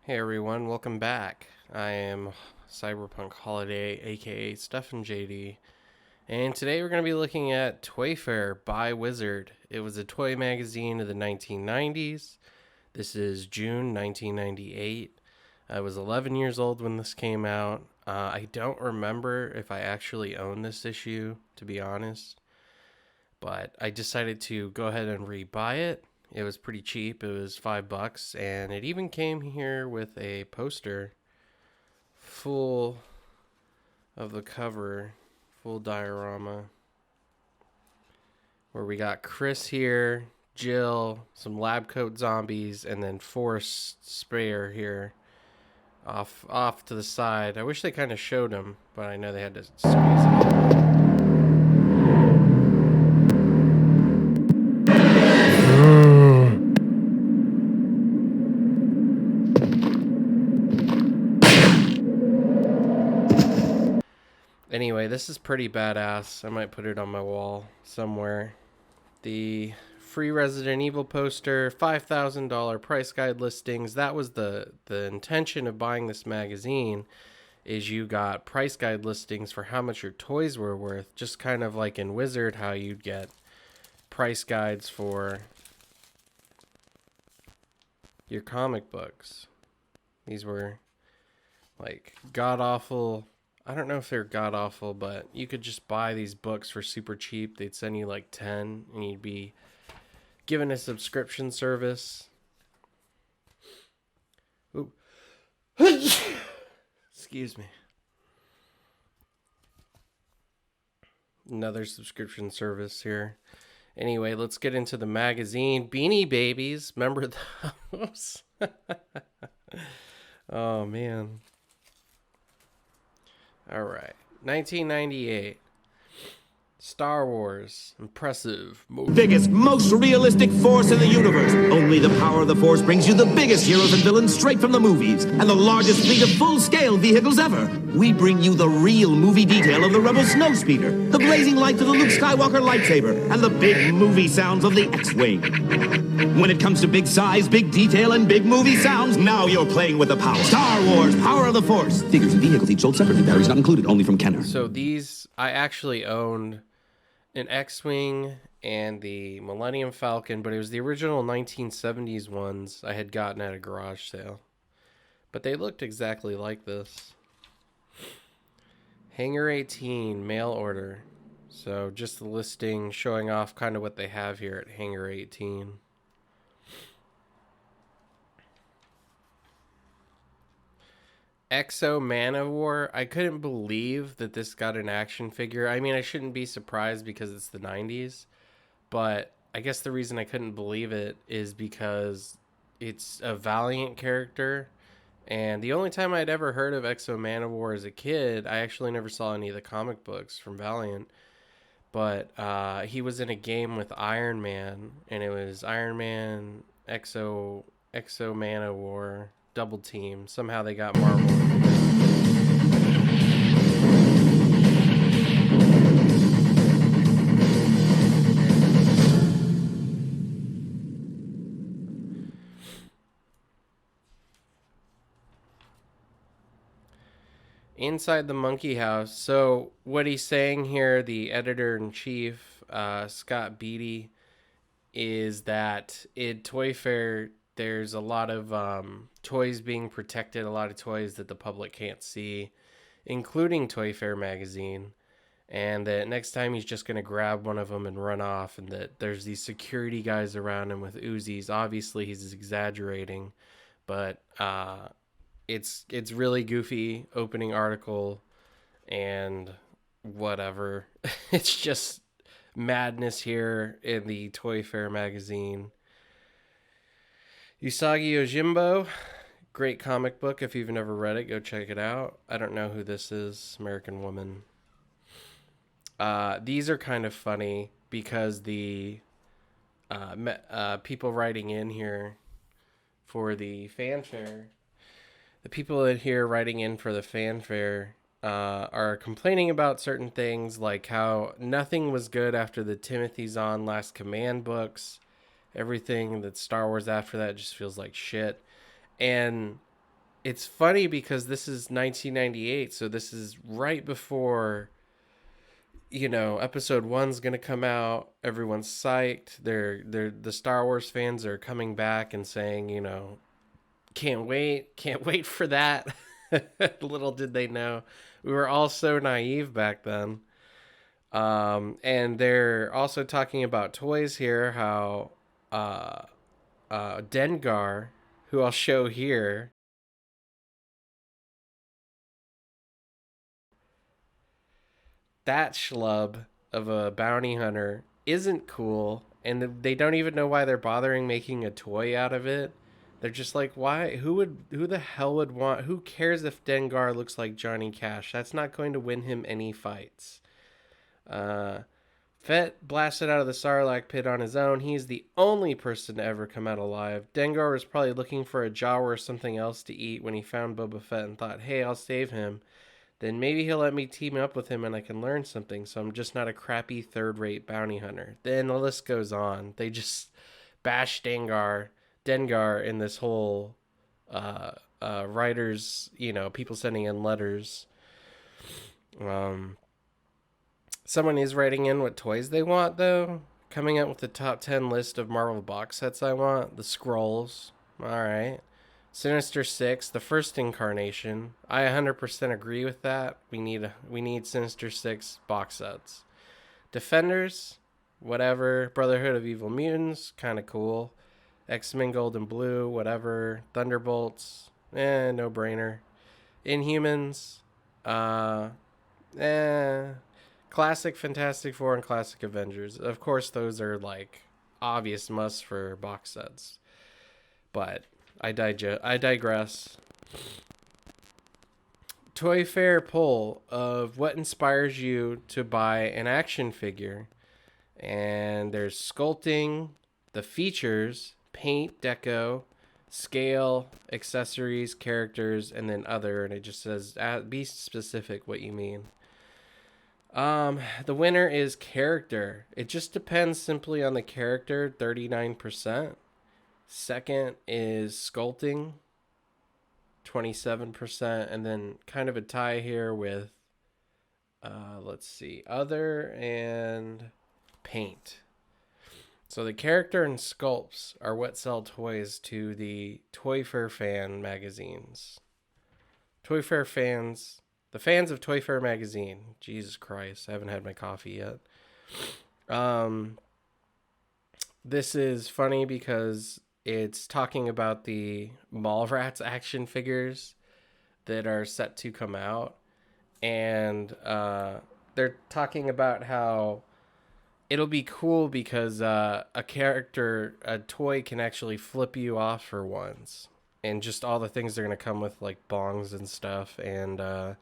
Hey everyone, welcome back. I am Cyberpunk Holiday, aka Stefan JD, and today we're going to be looking at Toyfare by Wizard. It was a toy magazine of the 1990s. This is June 1998. I was 11 years old when this came out. I don't remember if I actually owned this issue, to be honest, but I decided to go ahead and rebuy it. It was pretty cheap. It was $5, and it even came here with a poster full of the cover, full diorama, where we got Chris here, Jill, some lab coat zombies, and then Forrest Sprayer here off to the side. I wish they kind of showed him, but I know they had to squeeze him in. Anyway, this is pretty badass. I might put it on my wall somewhere. The free Resident Evil poster, $5,000 price guide listings. That was the intention of buying this magazine, is you got price guide listings for how much your toys were worth. Just kind of like in Wizard, how you'd get price guides for your comic books. These were like god awful. I don't know if they're god awful, but you could just buy these books for super cheap. They'd send you like 10 and you'd be given a subscription service. Ooh. Excuse me. Another subscription service here. Anyway, let's get into the magazine. Beanie Babies. Remember those? Oh, man. All right. 1998. Star Wars. Impressive. Biggest, most realistic force in the universe. Only the power of the Force brings you the biggest heroes and villains straight from the movies, and the largest fleet of full-scale vehicles ever. We bring you the real movie detail of the Rebel Snowspeeder, the blazing lights of the Luke Skywalker lightsaber, and the big movie sounds of the X-Wing. When it comes to big size, big detail, and big movie sounds, now you're playing with the power. Star Wars, Power of the Force. Figures and vehicles each sold separately. Batteries not included, only from Kenner. So these, I actually owned an X-Wing and the Millennium Falcon, but it was the original 1970s ones I had gotten at a garage sale. But they looked exactly like this. Hangar 18, mail order. So just the listing showing off kind of what they have here at Hangar 18. Exo Manowar. I couldn't believe that this got an action figure. I mean, I shouldn't be surprised because it's the 90s, but I guess the reason I couldn't believe it is because it's a Valiant character, and the only time I'd ever heard of Exo Manowar as a kid, I actually never saw any of the comic books from Valiant, but he was in a game with Iron Man, and it was Iron Man Exo Manowar double team. Somehow they got Marvel. Inside the monkey house. So what he's saying here, the editor-in-chief, Scott Beatty, is that in Toyfare there's a lot of toys being protected, a lot of toys that the public can't see, including Toyfare magazine, and that next time he's just going to grab one of them and run off, and that there's these security guys around him with Uzis. Obviously he's exaggerating, but it's really goofy opening article and whatever. It's just madness here in the Toyfare magazine. Usagi Yojimbo, great comic book. If you've never read it, go check it out. I don't know who this is. American Woman. These are kind of funny because the people writing in here for the fanfare, the people in here writing in for the fanfare are complaining about certain things, like how nothing was good after the Timothy Zahn Last Command books. Everything that's Star Wars after that just feels like shit. And it's funny because this is 1998, so this is right before, episode one's gonna come out. Everyone's psyched. The Star Wars fans are coming back and saying, can't wait for that. Little did they know, we were all so naive back then. And they're also talking about toys here. How Dengar, who I'll show here, that schlub of a bounty hunter isn't cool, and they don't even know why they're bothering making a toy out of it. They're just like, why? Who the hell would want? Who cares if Dengar looks like Johnny Cash? That's not going to win him any fights. Uh, Fett blasted out of the Sarlacc pit on his own. He's the only person to ever come out alive. Dengar was probably looking for a Jawa or something else to eat when he found Boba Fett and thought, hey, I'll save him. Then maybe he'll let me team up with him and I can learn something, so I'm just not a crappy third-rate bounty hunter. Then the list goes on. They just bash Dengar in this whole writers, people sending in letters. Someone is writing in what toys they want, though. Coming up with the top 10 list of Marvel box sets I want. The Scrolls. All right. Sinister Six, the first incarnation. I 100% agree with that. We need Sinister Six box sets. Defenders, whatever. Brotherhood of Evil Mutants, kind of cool. X-Men Gold and Blue, whatever. Thunderbolts, no brainer. Inhumans, Classic Fantastic Four and Classic Avengers. Of course, those are like obvious musts for box sets. But I digress. Toyfare poll of what inspires you to buy an action figure. And there's sculpting, the features, paint, deco, scale, accessories, characters, and then other. And it just says, be specific what you mean. The winner is character. It just depends simply on the character, 39%. Second is sculpting, 27%, and then kind of a tie here with let's see, other and paint. So the character and sculpts are what sell toys to the Toyfare fan magazines. Toyfare fans, the fans of Toyfare magazine. Jesus Christ, I haven't had my coffee yet. This is funny because it's talking about the Mallrats action figures that are set to come out. And they're talking about how it'll be cool because a toy can actually flip you off for once. And just all the things they're going to come with, like bongs and stuff. And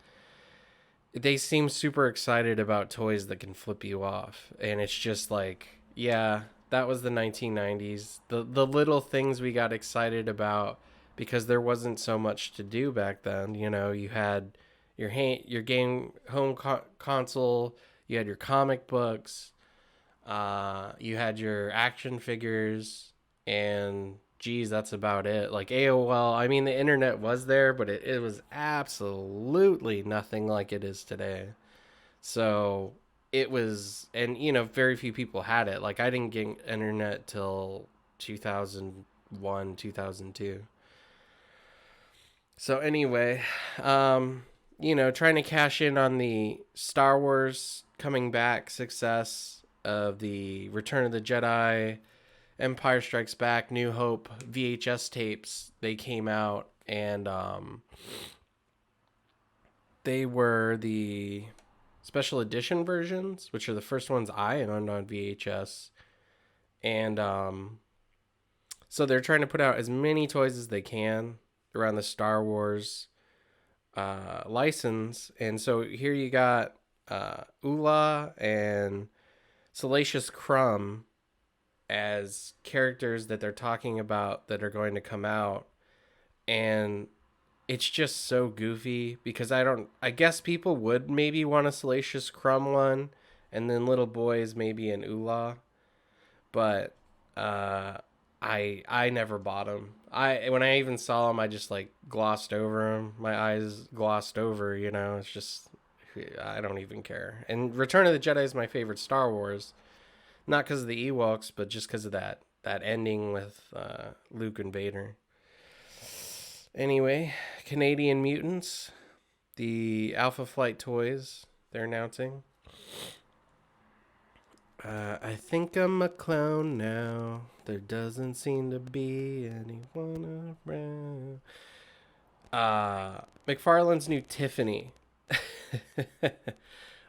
they seem super excited about toys that can flip you off. And it's just like, yeah, that was the 1990s. The little things we got excited about because there wasn't so much to do back then. You had your game home console, you had your comic books, you had your action figures, and geez, that's about it. Like AOL, I mean, the internet was there, but it was absolutely nothing like it is today. So it was, and very few people had it. Like I didn't get internet till 2001, 2002. So anyway, trying to cash in on the Star Wars coming back success of the Return of the Jedi, Empire Strikes Back, New Hope VHS tapes. They came out, and they were the special edition versions, which are the first ones I owned on VHS. And so they're trying to put out as many toys as they can around the Star Wars license. And so here you got Ula and Salacious Crumb as characters that they're talking about that are going to come out. And it's just so goofy because I guess people would maybe want a Salacious Crumb one, and then little boys maybe an Ula. But I never bought them. When I even saw them, I just like glossed over them. My eyes glossed over. It's just I don't even care. And Return of the Jedi is my favorite Star Wars, not because of the Ewoks, but just because of that ending with Luke and Vader. Anyway, Canadian Mutants, the Alpha Flight toys they're announcing. I think I'm a clown now. There doesn't seem to be anyone around. McFarlane's new Tiffany.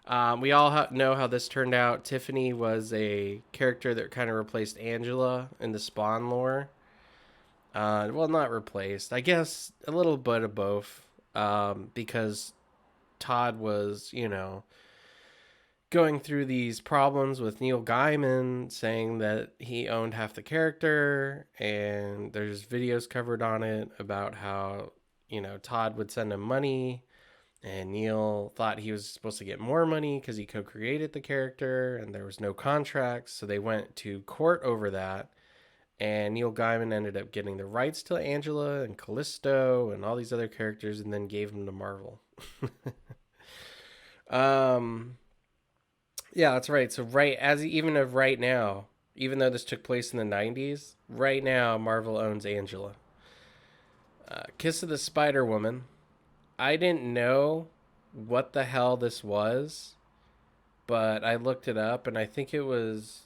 We all know how this turned out. Tiffany was a character that kind of replaced Angela in the Spawn lore. Well, not replaced. I guess a little bit of both. Because Todd was, going through these problems with Neil Gaiman, saying that he owned half the character, and there's videos covered on it about how, Todd would send him money, and Neil thought he was supposed to get more money because he co-created the character, and there was no contracts, so they went to court over that. And Neil Gaiman ended up getting the rights to Angela and Callisto and all these other characters, and then gave them to Marvel. Yeah, that's right. So even of right now, even though this took place in the 90s, right now Marvel owns Angela. Kiss of the Spider Woman. I didn't know what the hell this was, but I looked it up, and I think it was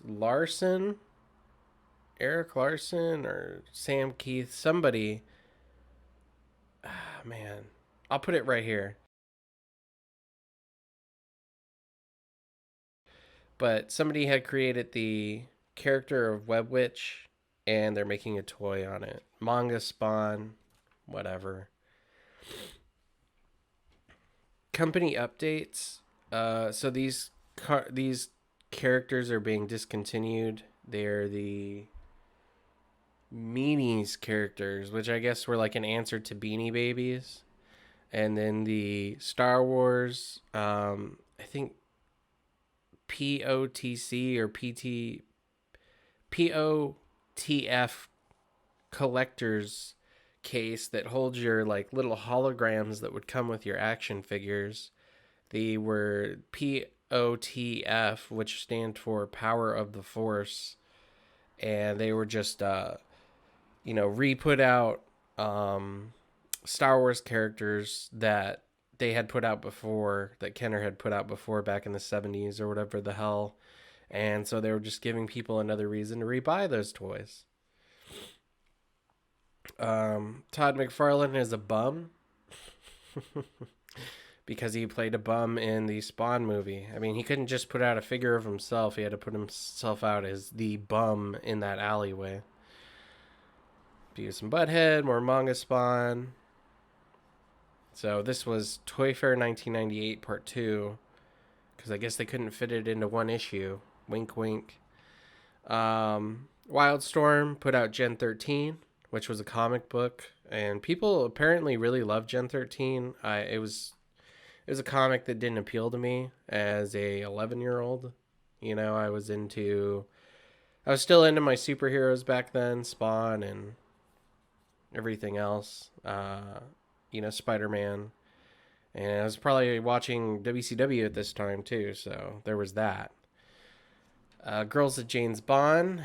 Eric Larson or Sam Keith, somebody. Man, I'll put it right here. But somebody had created the character of Web Witch, and they're making a toy on it. Manga Spawn, whatever. Company updates. So these characters are being discontinued. They're the Meanies characters, which I guess were like an answer to Beanie Babies. And then the Star Wars, I think POTC or POTF collector's case that holds your like little holograms that would come with your action figures. They were POTF, which stand for Power of the Force, and they were just re-put out Star Wars characters that they had put out before, that Kenner had put out before back in the 70s or whatever the hell. And so they were just giving people another reason to rebuy those toys. Todd McFarlane is a bum because he played a bum in the Spawn movie. I mean, he couldn't just put out a figure of himself. He had to put himself out as the bum in that alleyway. Beavis and Butthead, more manga Spawn. So this was Toyfare 1998 Part 2, because I guess they couldn't fit it into one issue. Wink, wink. Wildstorm put out Gen 13, which was a comic book, and people apparently really loved Gen 13. It was a comic that didn't appeal to me as a 11-year-old. I was still into my superheroes back then, Spawn and everything else. Spider-Man. And I was probably watching WCW at this time too, so there was that. Girls of James Bond,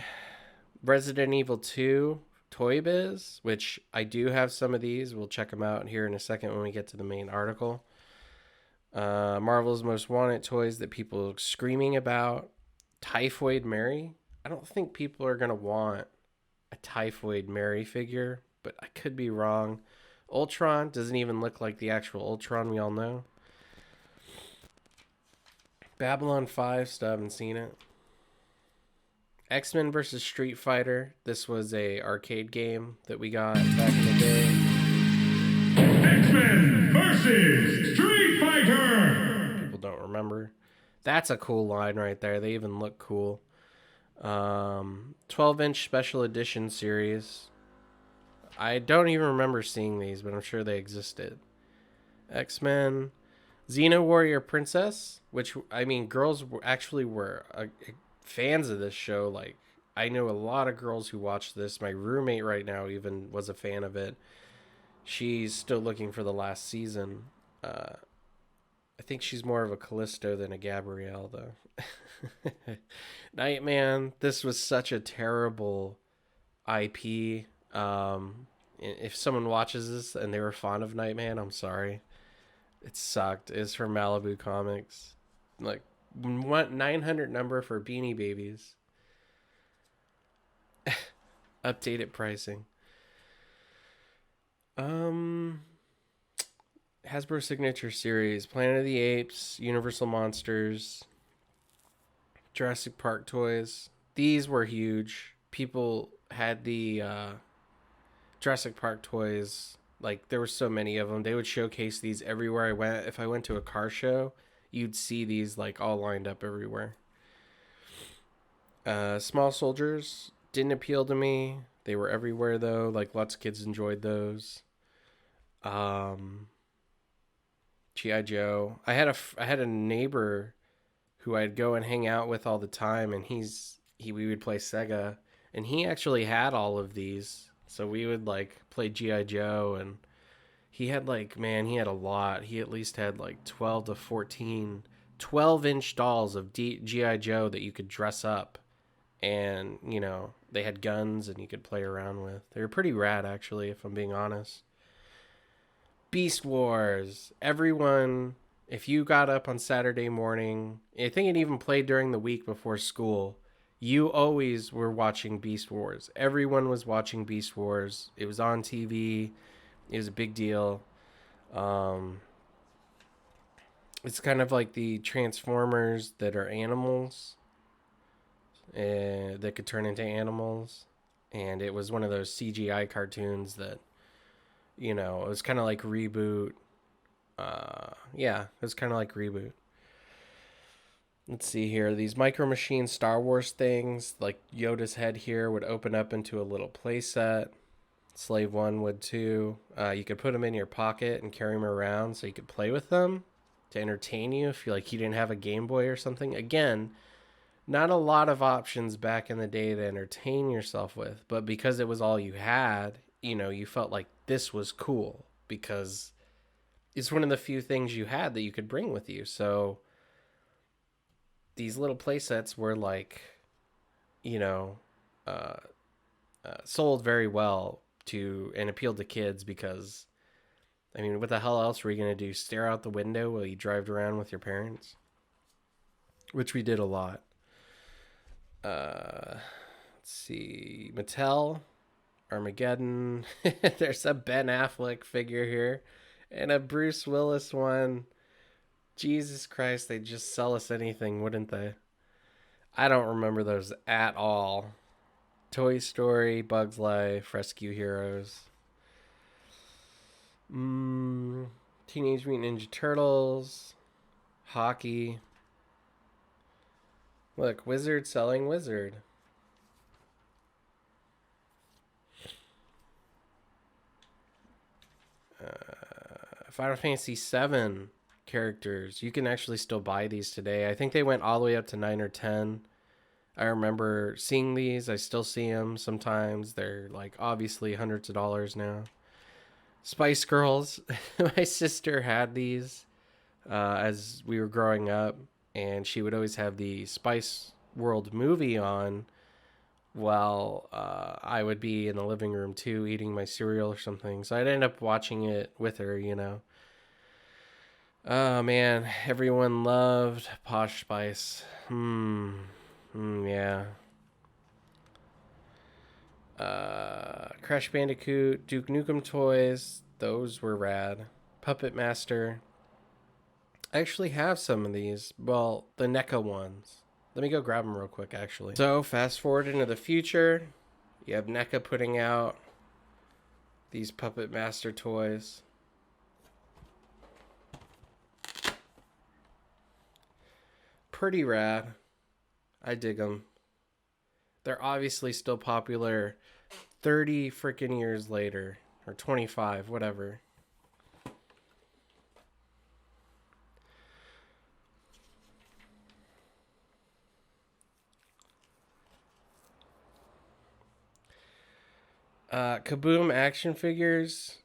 Resident Evil 2, Toy Biz, which I do have some of these. We'll check them out here in a second when we get to the main article. Marvel's Most Wanted toys that people are screaming about. Typhoid Mary. I don't think people are going to want a Typhoid Mary figure, but I could be wrong. Ultron doesn't even look like the actual Ultron we all know. Babylon 5, still haven't seen it. X-Men vs. Street Fighter. This was a arcade game that we got back in the day. X-Men vs. Street Fighter! People don't remember. That's a cool line right there. They even look cool. 12-inch special edition series. I don't even remember seeing these, but I'm sure they existed. X-Men. Xena Warrior Princess, which, I mean, girls actually were fans of this show, like, I know a lot of girls who watch this. My roommate right now even was a fan of it. She's still looking for the last season. I think she's more of a Callisto than a Gabrielle, though. Nightman, this was such a terrible IP. If someone watches this and they were fond of Nightman, I'm sorry. It sucked. It's from Malibu Comics. Like, what 900 number for Beanie Babies? Updated pricing. Hasbro Signature Series, Planet of the Apes, Universal Monsters, Jurassic Park toys. These were huge. People had the Jurassic Park toys. Like, there were so many of them. They would showcase these everywhere I went. If I went to a car show, you'd see these like all lined up everywhere. Small Soldiers didn't appeal to me. They were everywhere though. Like, lots of kids enjoyed those. G.I. Joe. I had a neighbor who I'd go and hang out with all the time, and we would play Sega, and he actually had all of these. So we would like play G.I. Joe, and he had like, man, he had a lot. He at least had like 12 to 14 12-inch dolls of G.I. Joe that you could dress up, and you know, they had guns and you could play around with. They were pretty rad, actually, if I'm being honest. Beast Wars. Everyone, if you got up on Saturday morning, I think it even played during the week before school, you always were watching Beast Wars. Everyone was watching Beast Wars. It was on TV. It was a big deal. It's kind of like the Transformers that are animals, that could turn into animals. And it was one of those CGI cartoons that, you know, it was kind of like Reboot. Yeah, it was kind of like Reboot. Let's see here. These Micro Machine Star Wars things, like Yoda's head here, would open up into a little playset. Slave One would too. You could put them in your pocket and carry them around so you could play with them to entertain you if you didn't have a Game Boy or something. Again, not a lot of options back in the day to entertain yourself with, but because it was all you had, you know, you felt like this was cool because it's one of the few things you had that you could bring with you. So these little play sets were like, you know, sold very well to and appealed to kids because, I mean, what the hell else were you going to do? Stare out the window while you drove around with your parents? Which we did a lot. Let's see. Mattel, Armageddon. There's a Ben Affleck figure here and a Bruce Willis one. Jesus Christ, they'd just sell us anything, wouldn't they? I don't remember those at all. Toy Story, Bugs Life, Rescue Heroes. Teenage Mutant Ninja Turtles. Hockey. Look, Wizard selling Wizard. Final Fantasy VII characters. You can actually still buy these today. I think they went all the way up to 9 or 10. I remember seeing these. I still see them sometimes. They're like obviously hundreds of dollars now. Spice Girls. My sister had these as we were growing up, and she would always have the Spice World movie on while I would be in the living room too, eating my cereal or something. So I'd end up watching it with her, you know. Oh man, everyone loved Posh Spice. Yeah. Crash Bandicoot, Duke Nukem toys, those were rad. Puppet Master. I actually have some of these. Well, the NECA ones. Let me go grab them real quick, actually. So, fast forward into the future. You have NECA putting out these Puppet Master toys. Pretty rad. I dig them. They're obviously still popular 30 freaking years later. Or 25, whatever. Kaboom action figures.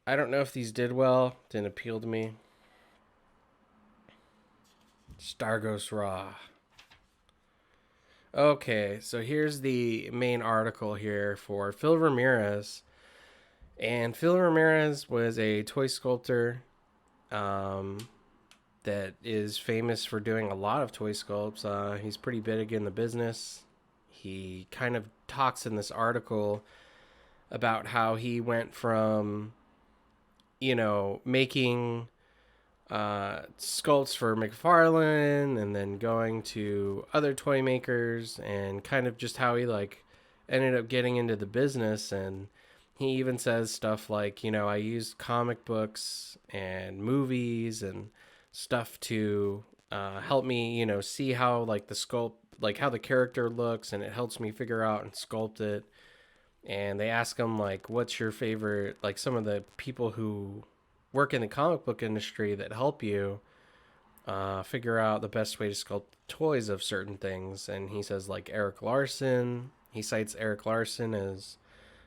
I don't know if these did well. Didn't appeal to me. Stargos Raw. Okay, so here's the main article here for Phil Ramirez. And Phil Ramirez was a toy sculptor um, that is famous for doing a lot of toy sculpts. He's pretty big in the business. He kind of talks in this article about how he went from, making sculpts for McFarlane and then going to other toy makers, and kind of just how he ended up getting into the business. And he even says stuff like, I used comic books and movies and stuff to help me, see how the sculpt, how the character looks, and it helps me figure out and sculpt it. And they ask him what's your favorite, some of the people who work in the comic book industry that help you figure out the best way to sculpt toys of certain things. And he says Eric Larson. He cites Eric Larson as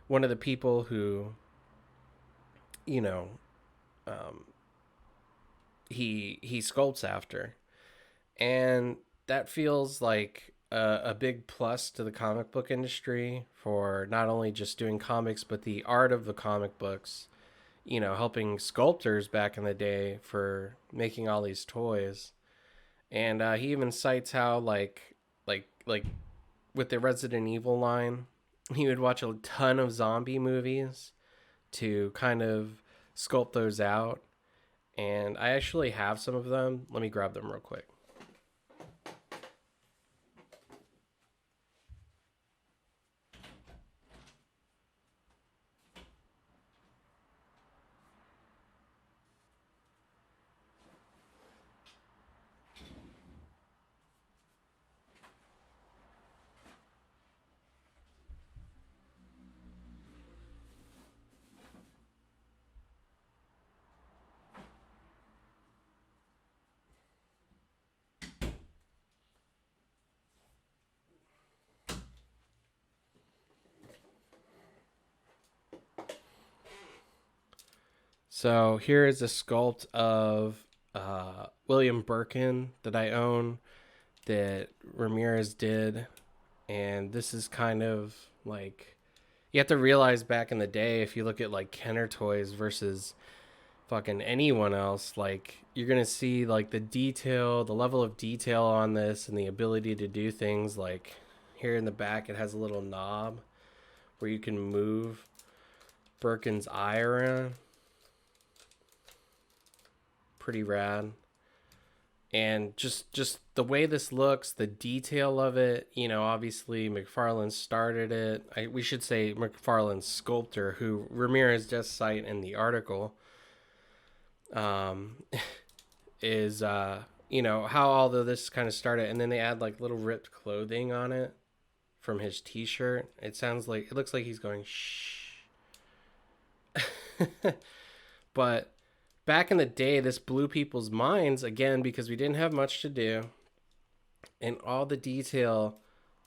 one of the people who, he sculpts after. And that feels like a big plus to the comic book industry for not only just doing comics, but the art of the comic books, helping sculptors back in the day for making all these toys. And he even cites how like with the Resident Evil line, he would watch a ton of zombie movies to kind of sculpt those out. And I actually have some of them. Let me grab them real quick. So here is a sculpt of William Birkin that I own that Ramirez did. And this is kind of you have to realize back in the day, if you look at Kenner Toys versus fucking anyone else, you're going to see the detail, the level of detail on this, and the ability to do things here in the back, it has a little knob where you can move Birkin's eye around. Pretty rad. And just the way this looks, the detail of it, obviously McFarlane started it. We should say McFarlane's sculptor, who Ramirez just cite in the article, is how all of this kind of started. And then they add little ripped clothing on it from his t-shirt. It looks like he's going shh. But back in the day, this blew people's minds, again, because we didn't have much to do. And all the detail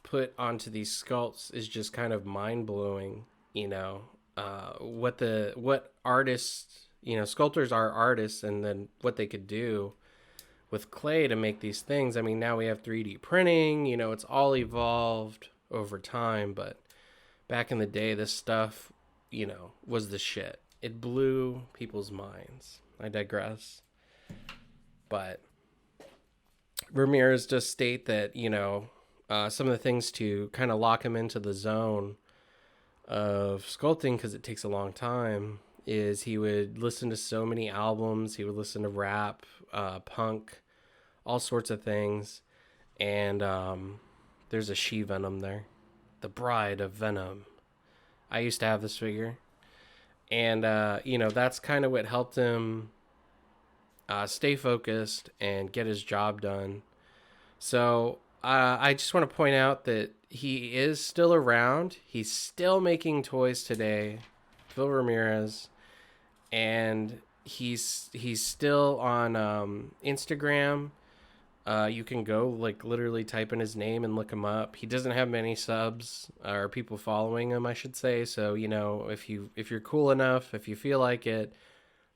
put onto these sculpts is just kind of mind-blowing, what artists, sculptors are artists, and then what they could do with clay to make these things. I mean, now we have 3D printing, it's all evolved over time, but back in the day, this stuff, was the shit. It blew people's minds. I digress. But Ramirez does state that, some of the things to kind of lock him into the zone of sculpting, because it takes a long time, is he would listen to so many albums. He would listen to rap, punk, all sorts of things. And there's a She-Venom there. The Bride of Venom. I used to have this figure. And, that's kind of what helped him stay focused and get his job done. So I just want to point out that he is still around. He's still making toys today, Phil Ramirez. And he's still on Instagram. You can go like literally type in his name and look him up. He doesn't have many subs or people following him, I should say. So if you're cool enough, if you feel like it,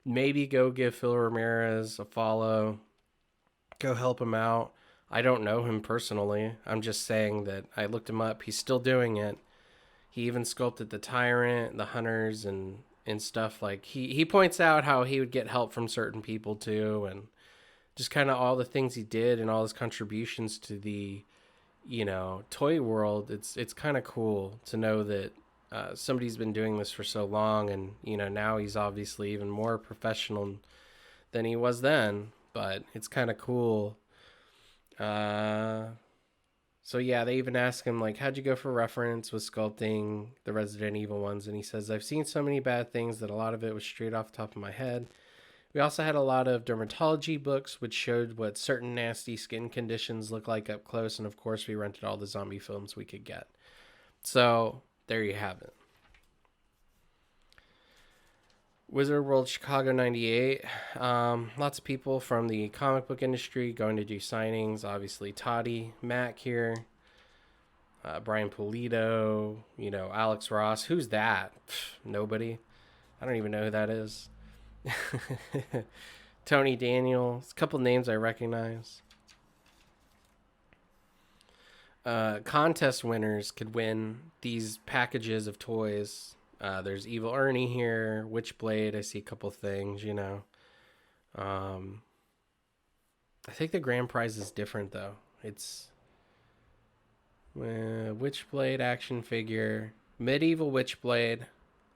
maybe go give Phil Ramirez a follow. Go help him out. I don't know him personally. I'm just saying that I looked him up. He's still doing it. He even sculpted the Tyrant, the Hunters, and stuff. Like he points out how he would get help from certain people too, and just kind of all the things he did and all his contributions to the toy world. It's kind of cool to know that somebody's been doing this for so long, and now he's obviously even more professional than he was then. But it's kind of cool. So yeah, they even ask him like, "How'd you go for reference with sculpting the Resident Evil ones?" And he says, "I've seen so many bad things that a lot of it was straight off the top of my head. We also had a lot of dermatology books which showed what certain nasty skin conditions look like up close, and of course we rented all the zombie films we could get." So there you have it. Wizard World Chicago 98. Lots of people from the comic book industry going to do signings. Obviously Toddy Mack here. Brian Pulido. Alex Ross. Who's that? Nobody. I don't even know who that is. Tony Daniels. A couple names I recognize. Contest winners could win these packages of toys. There's Evil Ernie here, Witchblade. I see a couple things, I think the grand prize is different though. It's Witchblade action figure, medieval Witchblade,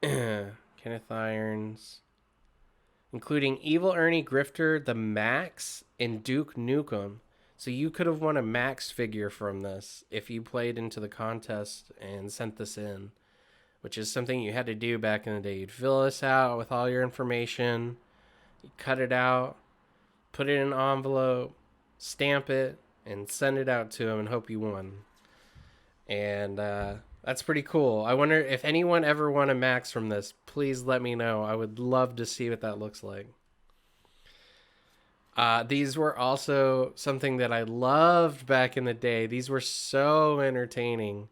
Kenneth Irons, including Evil Ernie, Grifter, the Max, and Duke Nukem. So you could have won a Max figure from this if you played into the contest and sent this in, which is something you had to do back in the day. You'd fill this out with all your information, you cut it out, put it in an envelope, stamp it, and send it out to him and hope you won. And that's pretty cool. I wonder if anyone ever won a Max from this. Please let me know. I would love to see what that looks like. These were also something that I loved back in the day. These were so entertaining.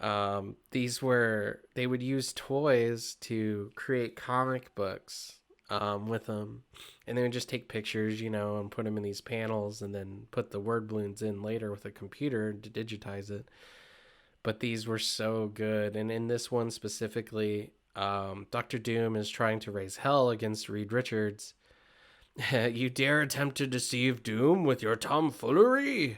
They would use toys to create comic books with them, and they would just take pictures, and put them in these panels, and then put the word balloons in later with a computer to digitize it. But these were so good, and in this one specifically, Dr. Doom is trying to raise hell against Reed Richards. You dare attempt to deceive Doom with your tomfoolery?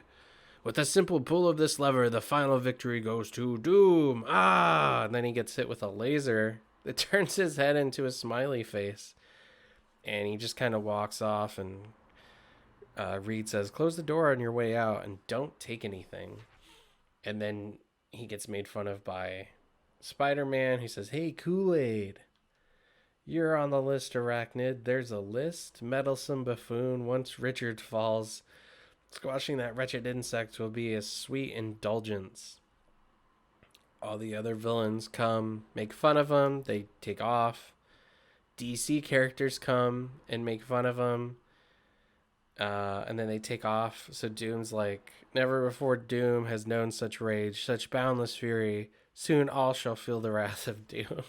With a simple pull of this lever, the final victory goes to Doom. Ah! And then he gets hit with a laser that turns his head into a smiley face. And he just kind of walks off, and Reed says, "Close the door on your way out and don't take anything." And then he gets made fun of by Spider-Man, who says, "Hey, Kool-Aid, you're on the list, Arachnid. There's a list. Meddlesome buffoon. Once Richard falls, squashing that wretched insect will be a sweet indulgence." All the other villains come, make fun of him. They take off. DC characters come and make fun of him. And then they take off. So Doom's like, "Never before Doom has known such rage, such boundless fury. Soon all shall feel the wrath of Doom."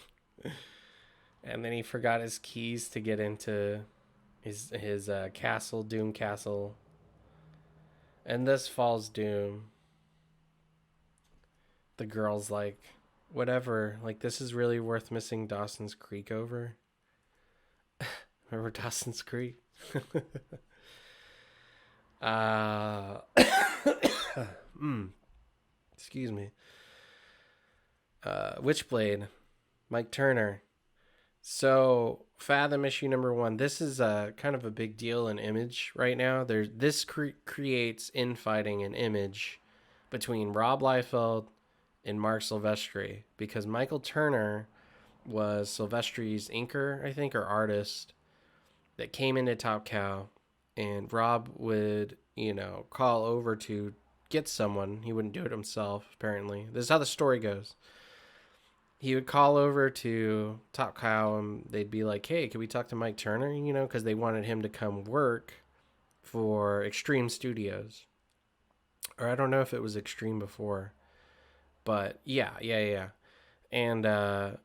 And then he forgot his keys to get into his castle, Doom Castle. And thus falls Doom. The girl's like, "Whatever, like this is really worth missing Dawson's Creek over." Remember Dawson's Creek? Excuse me. Witchblade, Mike Turner. So Fathom issue number 1. This is kind of a big deal in Image right now. This creates infighting in Image between Rob Liefeld and Mark Silvestri, because Michael Turner was Silvestri's inker, I think, or artist that came into Top Cow, and Rob would, call over to get someone. He wouldn't do it himself, apparently. This is how the story goes. He would call over to Top Cow, and they'd be like, "Hey, can we talk to Mike Turner?" Because they wanted him to come work for Extreme Studios. Or I don't know if it was Extreme before. But yeah. And Mark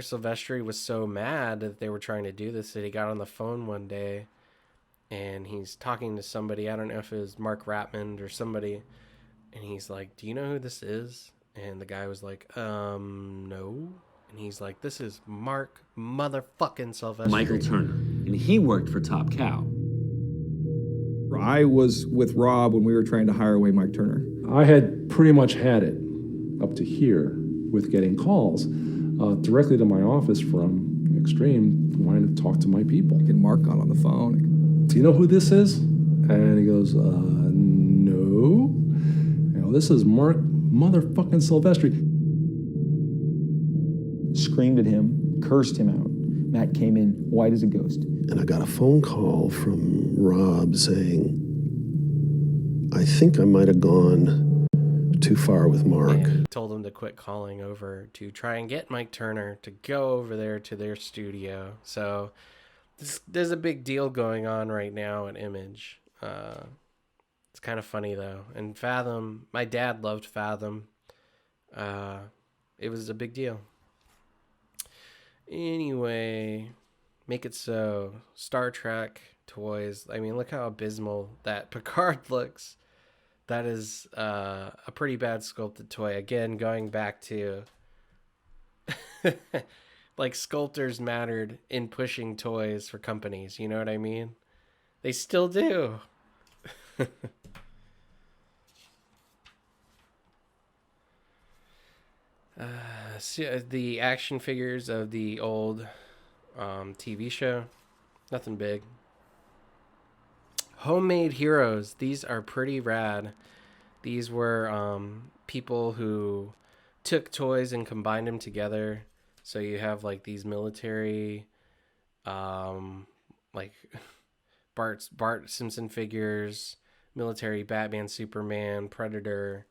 Silvestri was so mad that they were trying to do this that he got on the phone one day and he's talking to somebody. I don't know if it was Mark Ratman or somebody. And he's like, "Do you know who this is?" And the guy was like, no. And he's like, "This is Mark motherfucking Silvestri." Michael Turner. And he worked for Top Cow. I was with Rob when we were trying to hire away Mike Turner. I had pretty much had it up to here with getting calls directly to my office from Extreme wanting to talk to my people. And Mark got on the phone. "Do you know who this is?" And he goes, no. You know, "This is Mark motherfucking Silvestri." Screamed at him, cursed him out. Matt came in white as a ghost. And I got a phone call from Rob saying, "I think I might have gone too far with Mark." And he told him to quit calling over to try and get Mike Turner to go over there to their studio. So there's a big deal going on right now at Image. It's kind of funny though. And Fathom, my dad loved Fathom. It was a big deal. Anyway, Make It So, Star Trek toys. I mean, look how abysmal that Picard looks. That is a pretty bad sculpted toy. Again, going back to like sculptors mattered in pushing toys for companies. You know what I mean? They still do. So the action figures of the old TV show, nothing big. Homemade heroes. These are pretty rad. These were people who took toys and combined them together. So you have like these military, like Bart Simpson figures, military Batman, Superman, Predator,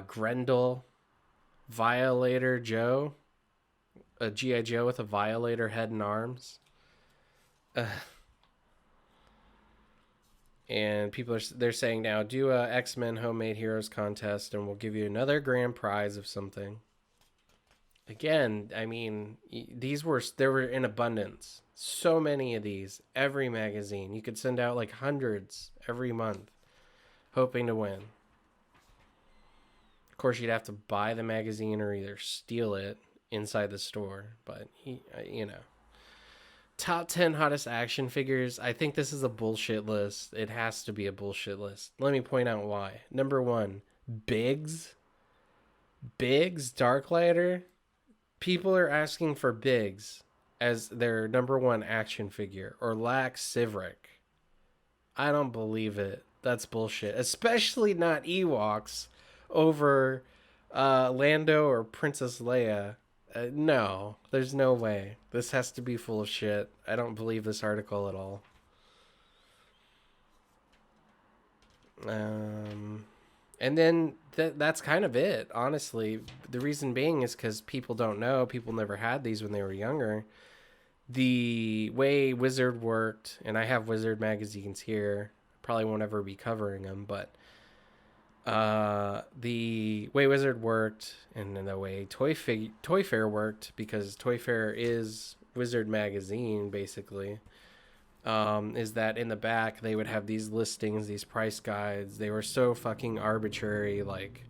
Grendel, Violator Joe, a G.I. Joe with a Violator head and arms. And people they're saying now, do a X-Men Homemade Heroes contest and we'll give you another grand prize of something. Again, I mean, there were in abundance. So many of these, every magazine. You could send out like hundreds every month, hoping to win. Of course, you'd have to buy the magazine or either steal it inside the store. But, you know. Top 10 hottest action figures. I think this is a bullshit list. It has to be a bullshit list. Let me point out why. Number 1, Biggs. Biggs, Darklighter. People are asking for Biggs as their number 1 action figure. Or Lax Sivrik. I don't believe it. That's bullshit. Especially not Ewoks over Lando or Princess Leia. No, there's no way. This has to be full of shit. I don't believe this article at all. And then that's kind of it, honestly. The reason being is because people don't know. People never had these when they were younger. The way Wizard worked, and I have Wizard magazines here. Probably won't ever be covering them, but the way Wizard worked and the way Toyfare worked, because Toyfare is Wizard magazine basically, is that in the back they would have these listings, these price guides. They were so fucking arbitrary, like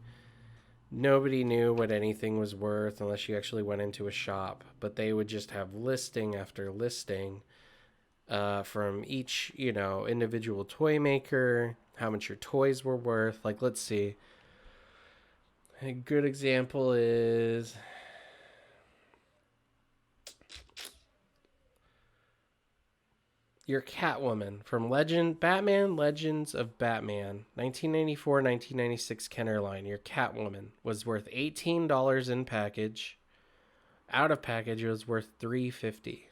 nobody knew what anything was worth unless you actually went into a shop, but they would just have listing after listing from each, individual toy maker, how much your toys were worth. Like, let's see. A good example is your Catwoman from Batman Legends of Batman, 1994-1996 Kenner line. Your Catwoman was worth $18 in package. Out of package, it was worth $3.50.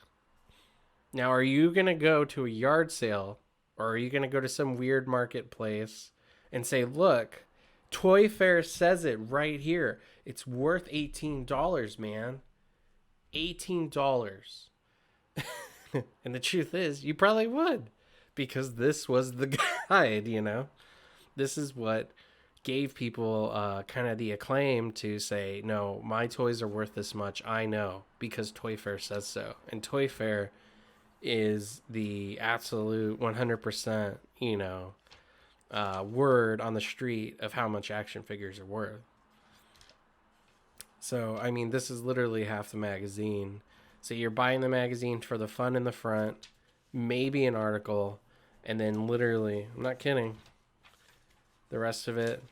Now, are you going to go to a yard sale, or are you going to go to some weird marketplace and say, look, Toyfare says it right here. It's worth $18, man. $18. And the truth is, you probably would. because this was the guide, you know? This is what gave people kind of the acclaim to say, no, my toys are worth this much. I know, because Toyfare says so. And Toyfare is the absolute 100%, you know, word on the street of how much action figures are worth. So, I mean, this is literally half the magazine. So you're buying the magazine for the fun in the front, maybe an article, and then literally, I'm not kidding, the rest of it,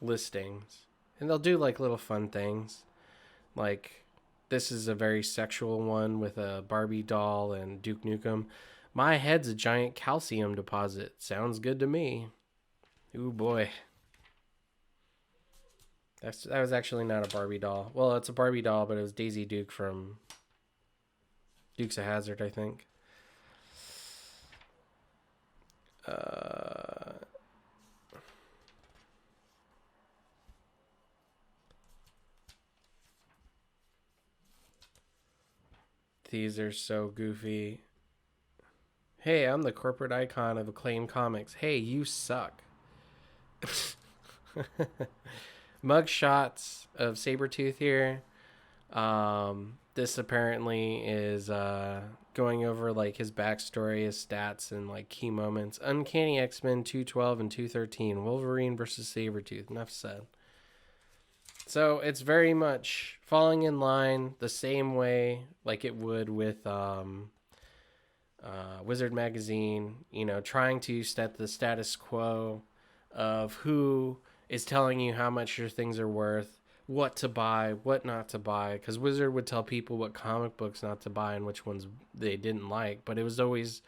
listings. And they'll do like little fun things. Like, this is a very sexual one with a Barbie doll and Duke Nukem. My head's a giant calcium deposit. Sounds good to me. Ooh, boy. That was actually not a Barbie doll. Well, it's a Barbie doll, but it was Daisy Duke from Dukes of Hazzard, I think. These are so goofy. Hey, I'm the corporate icon of Acclaim Comics. Hey, you suck. Mug shots of Sabretooth here. This apparently is going over like his backstory, his stats, and like key moments. Uncanny X-Men 212 and 213. Wolverine versus Sabretooth. Enough said. So it's very much falling in line the same way like it would with Wizard Magazine, you know, trying to set the status quo of who is telling you how much your things are worth, what to buy, what not to buy. Because Wizard would tell people what comic books not to buy and which ones they didn't like, but it was always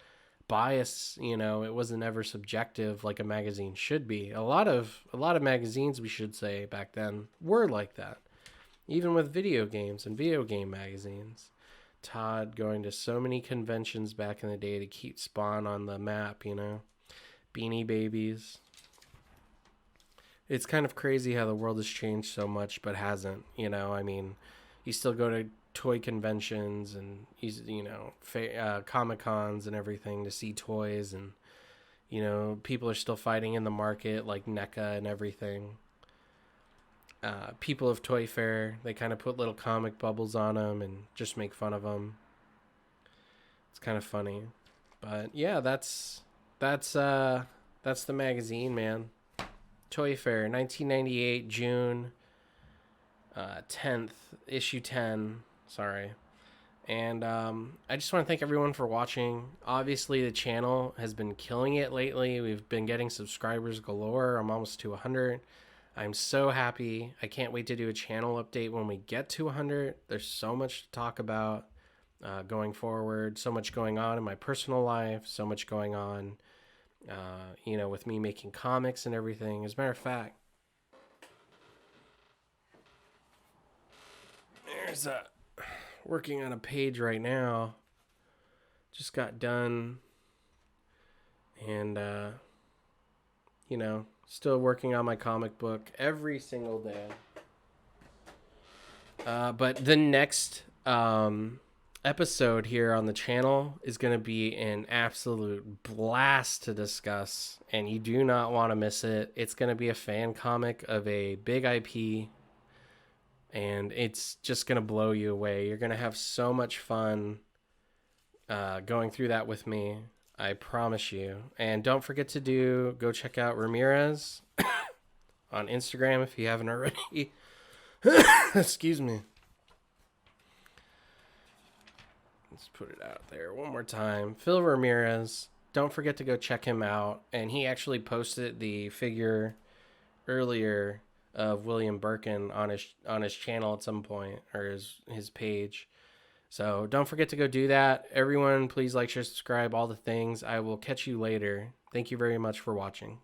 bias, you know. It wasn't ever subjective like a magazine should be. A lot of magazines, we should say, back then were like that, even with video games and video game magazines. Todd going to so many conventions back in the day to keep Spawn on the map, you know. Beanie Babies. It's kind of crazy how the world has changed so much, but hasn't, you know. I mean, you still go to toy conventions and, you know, Comic-Cons and everything to see toys, and, you know, people are still fighting in the market like NECA and everything. People of Toyfare, they kind of put little comic bubbles on them and just make fun of them. It's kind of funny. But yeah, that's the magazine, man. Toyfare, 1998, June 10th, issue 10. Sorry. And I just want to thank everyone for watching. Obviously, the channel has been killing it lately. We've been getting subscribers galore. I'm almost to 100. I'm so happy. I can't wait to do a channel update when we get to 100. There's so much to talk about going forward. So much going on in my personal life. So much going on, you know, with me making comics and everything. As a matter of fact, there's working on a page right now. Just got done. And, you know, still working on my comic book every single day. But the next episode here on the channel is going to be an absolute blast to discuss, and you do not want to miss it. It's going to be a fan comic of a big IP, and it's just going to blow you away. You're going to have so much fun going through that with me. I promise you. And don't forget to go check out Ramirez on Instagram if you haven't already. Excuse me. Let's put it out there one more time. Phil Ramirez. Don't forget to go check him out. And he actually posted the figure earlier of William Birkin on his channel at some point, or his page. So don't forget to go do that. Everyone, please like, share, subscribe, all the things. I will catch you later. Thank you very much for watching.